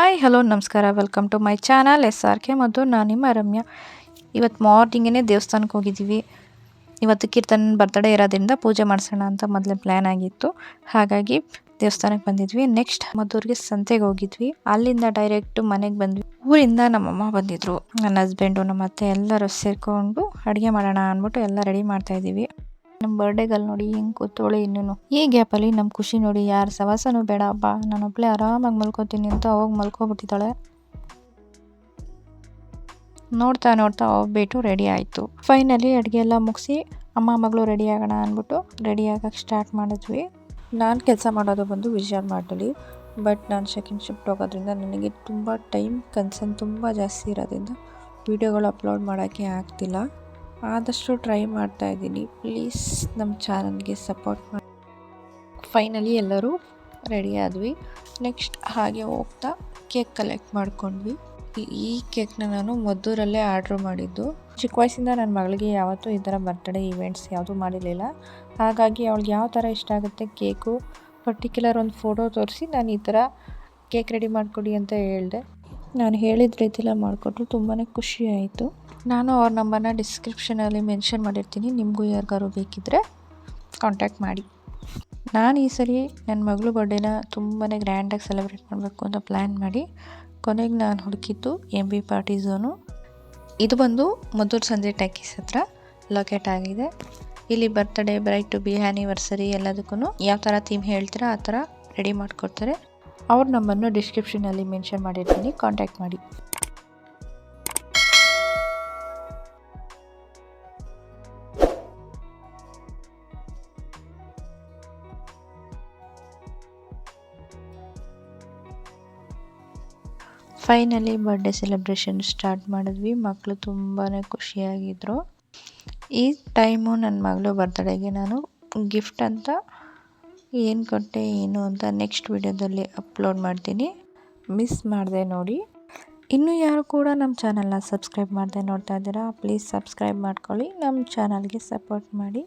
Hi hello ನಮಸ್ಕಾರ, welcome to my channel SRK ಮತ್ತು ನಾನು ನಿಮ್ಮ ರಮ್ಯಾ. ಇವತ್ತು ಮಾರ್ನಿಂಗೇ ದೇವಸ್ಥಾನಕ್ಕೆ ಹೋಗಿದ್ದೀವಿ. ಇವತ್ತು ಕೀರ್ತನ್ ಬರ್ತ್ಡೇ ಇರೋದ್ರಿಂದ ಪೂಜೆ ಮಾಡಿಸೋಣ ಅಂತ ಮೊದಲೇ ಪ್ಲ್ಯಾನ್ ಆಗಿತ್ತು. ಹಾಗಾಗಿ ದೇವಸ್ಥಾನಕ್ಕೆ ಬಂದಿದ್ವಿ. ನೆಕ್ಸ್ಟ್ ಮದ್ದೂರಿಗೆ ಸಂತೆಗೆ ಹೋಗಿದ್ವಿ. ಅಲ್ಲಿಂದ ಡೈರೆಕ್ಟ್ ಮನೆಗೆ ಬಂದ್ವಿ. ಊರಿಂದ ನಮ್ಮಮ್ಮ ಬಂದಿದ್ರು, ನನ್ನ ಹಸ್ಬೆಂಡು, ನಮ್ಮ ಅತ್ತೆ ಎಲ್ಲರೂ ಸೇರಿಕೊಂಡು ಅಡುಗೆ ಮಾಡೋಣ ಅಂದ್ಬಿಟ್ಟು ಎಲ್ಲ ರೆಡಿ ಮಾಡ್ತಾಯಿದ್ದೀವಿ. ನಮ್ಮ ಬರ್ಡೇಗಲ್ಲಿ ನೋಡಿ ಹಿಂಗೆ ಕೂತೋಳೆ. ಇನ್ನೂ ಈ ಗ್ಯಾಪಲ್ಲಿ ನಮ್ಮ ಖುಷಿ ನೋಡಿ, ಯಾರು ಸವಾಸನೂ ಬೇಡ ಬಾ, ನಾನೊಬ್ಬಳೇ ಆರಾಮಾಗಿ ಮಲ್ಕೋತೀನಿ ಅಂತ ಹೋಗಿ ಮಲ್ಕೊಬಿಟ್ಟಿದ್ದಾಳೆ. ನೋಡ್ತಾ ನೋಡ್ತಾ ಹೋಗ್ಬಿಟ್ಟು ರೆಡಿ ಆಯಿತು. ಫೈನಲಿ ಅಡುಗೆ ಎಲ್ಲ ಮುಗಿಸಿ ಅಮ್ಮ ಮಗಳು ರೆಡಿ ಆಗೋಣ ಅಂದ್ಬಿಟ್ಟು ರೆಡಿ ಆಗೋಕ್ಕೆ ಸ್ಟಾರ್ಟ್ ಮಾಡಿದ್ವಿ. ನಾನು ಕೆಲಸ ಮಾಡೋದು ಬಂದು ವಿಜುವಲ್ ಮಾಡಲಿ, ಬಟ್ ನಾನು ಸೆಕೆಂಡ್ ಶಿಫ್ಟ್ ಹೋಗೋದ್ರಿಂದ ನನಗೆ ತುಂಬ ಟೈಮ್ ಕನ್ಸರ್ನ್ ತುಂಬ ಜಾಸ್ತಿ ಇರೋದ್ರಿಂದ ವೀಡಿಯೋಗಳು ಅಪ್ಲೋಡ್ ಮಾಡೋಕ್ಕೆ ಆಗ್ತಿಲ್ಲ. ಆದಷ್ಟು ಟ್ರೈ ಮಾಡ್ತಾಯಿದ್ದೀನಿ. ಪ್ಲೀಸ್ ನಮ್ಮ ಚಾನಲ್ಗೆ ಸಪೋರ್ಟ್ ಮಾಡಿ. ಫೈನಲಿ ಎಲ್ಲರೂ ರೆಡಿ ಆದ್ವಿ. ನೆಕ್ಸ್ಟ್ ಹಾಗೆ ಹೋಗ್ತಾ ಕೇಕ್ ಕಲೆಕ್ಟ್ ಮಾಡ್ಕೊಂಡ್ವಿ. ಈ ಕೇಕ್ನ ನಾನು ಮದ್ದೂರಲ್ಲೇ ಆರ್ಡ್ರ್ ಮಾಡಿದ್ದು. ಚಿಕ್ಕ ವಯಸ್ಸಿಂದ ನನ್ನ ಮಗಳಿಗೆ ಯಾವತ್ತೂ ಈ ಥರ ಬರ್ತ್ಡೇ ಈವೆಂಟ್ಸ್ ಯಾವುದೂ ಮಾಡಿರಲಿಲ್ಲ. ಹಾಗಾಗಿ ಅವಳಿಗೆ ಯಾವ ಥರ ಇಷ್ಟ ಆಗುತ್ತೆ ಕೇಕು, ಪರ್ಟಿಕ್ಯುಲರ್ ಒಂದು ಫೋಟೋ ತೋರಿಸಿ ನಾನು ಈ ಥರ ಕೇಕ್ ರೆಡಿ ಮಾಡಿಕೊಡಿ ಅಂತ ಹೇಳಿದೆ. ನಾನು ಹೇಳಿದ ರೀತಿಲ್ಲ ಮಾಡಿಕೊಟ್ರು. ತುಂಬಾ ಖುಷಿ ಆಯಿತು. ನಾನು ಅವ್ರ ನಂಬರ್ನ ಡಿಸ್ಕ್ರಿಪ್ಷನಲ್ಲಿ ಮೆನ್ಷನ್ ಮಾಡಿರ್ತೀನಿ. ನಿಮಗೂ ಯಾರಿಗಾರು ಬೇಕಿದ್ದರೆ ಕಾಂಟ್ಯಾಕ್ಟ್ ಮಾಡಿ. ನಾನು ಈ ಸರಿ ನನ್ನ ಮಗಳು ಬರ್ಡೇನ ತುಂಬಾ ಗ್ರ್ಯಾಂಡಾಗಿ ಸೆಲೆಬ್ರೇಟ್ ಮಾಡಬೇಕು ಅಂತ ಪ್ಲ್ಯಾನ್ ಮಾಡಿ ಕೊನೆಗೆ ನಾನು ಹುಡುಕಿದ್ದು MB ಪಾರ್ಟಿ ಝೋನು. ಇದು ಬಂದು ಮದ್ದೂರು ಸಂಜೆ ಟ್ಯಾಕೀಸ್ ಹತ್ರ ಲೊಕೇಟ್ ಆಗಿದೆ. ಇಲ್ಲಿ birthday, bride to be, anniversary ಎಲ್ಲದಕ್ಕೂ ಯಾವ ಥರ ಥೀಮ್ ಹೇಳ್ತೀರಾ ಆ ಥರ ರೆಡಿ ಮಾಡಿಕೊಡ್ತಾರೆ. ಅವ್ರ ನಂಬರ್ನ ಡಿಸ್ಕ್ರಿಪ್ಷನಲ್ಲಿ ಮೆನ್ಷನ್ ಮಾಡಿರ್ತೀನಿ, ಕಾಂಟ್ಯಾಕ್ಟ್ ಮಾಡಿ. ಫೈನಲಿ ಬರ್ಡೇ ಸೆಲೆಬ್ರೇಷನ್ ಸ್ಟಾರ್ಟ್ ಮಾಡಿದ್ವಿ. ಮಕ್ಕಳು ತುಂಬಾ ಖುಷಿಯಾಗಿದ್ದರು. ಈ ಟೈಮು ನನ್ನ ಮಗಳು ಬರ್ತ್ಡೇಗೆ ನಾನು ಗಿಫ್ಟ್ ಅಂತ ಏನು ಕೊಟ್ಟೆ ಏನು ಅಂತ ನೆಕ್ಸ್ಟ್ ವಿಡಿಯೋದಲ್ಲಿ ಅಪ್ಲೋಡ್ ಮಾಡ್ತೀನಿ, ಮಿಸ್ ಮಾಡಿದೆ ನೋಡಿ. ಇನ್ನೂ ಯಾರು ಕೂಡ ನಮ್ಮ ಚಾನಲ್ನ ಸಬ್ಸ್ಕ್ರೈಬ್ ಮಾಡದೆ ನೋಡ್ತಾ ಇದ್ದೀರಾ, ಪ್ಲೀಸ್ ಸಬ್ಸ್ಕ್ರೈಬ್ ಮಾಡ್ಕೊಳ್ಳಿ, ನಮ್ಮ ಚಾನಲ್ಗೆ ಸಪೋರ್ಟ್ ಮಾಡಿ.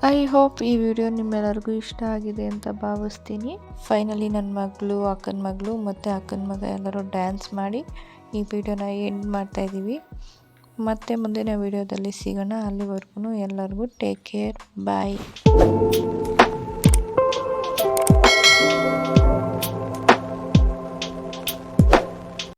ಐ ಹೋಪ್ ಈ ವಿಡಿಯೋ ನಿಮ್ಮೆಲ್ಲರಿಗೂ ಇಷ್ಟ ಆಗಿದೆ ಅಂತ ಭಾವಿಸ್ತೀನಿ. ಫೈನಲಿ ನನ್ನ ಮಗಳು, ಅಕ್ಕನ ಮಗಳು ಮತ್ತು ಅಕ್ಕನ ಮಗ ಎಲ್ಲರೂ ಡ್ಯಾನ್ಸ್ ಮಾಡಿ ಈ ವಿಡಿಯೋನ ಎಂಡ್ ಮಾಡ್ತಾಯಿದ್ದೀವಿ. ಮತ್ತೆ ಮುಂದಿನ ವಿಡಿಯೋದಲ್ಲಿ ಸಿಗೋಣ. ಅಲ್ಲಿವರೆಗೂ ಎಲ್ಲರಿಗೂ ಟೇಕ್ ಕೇರ್, ಬಾಯ್.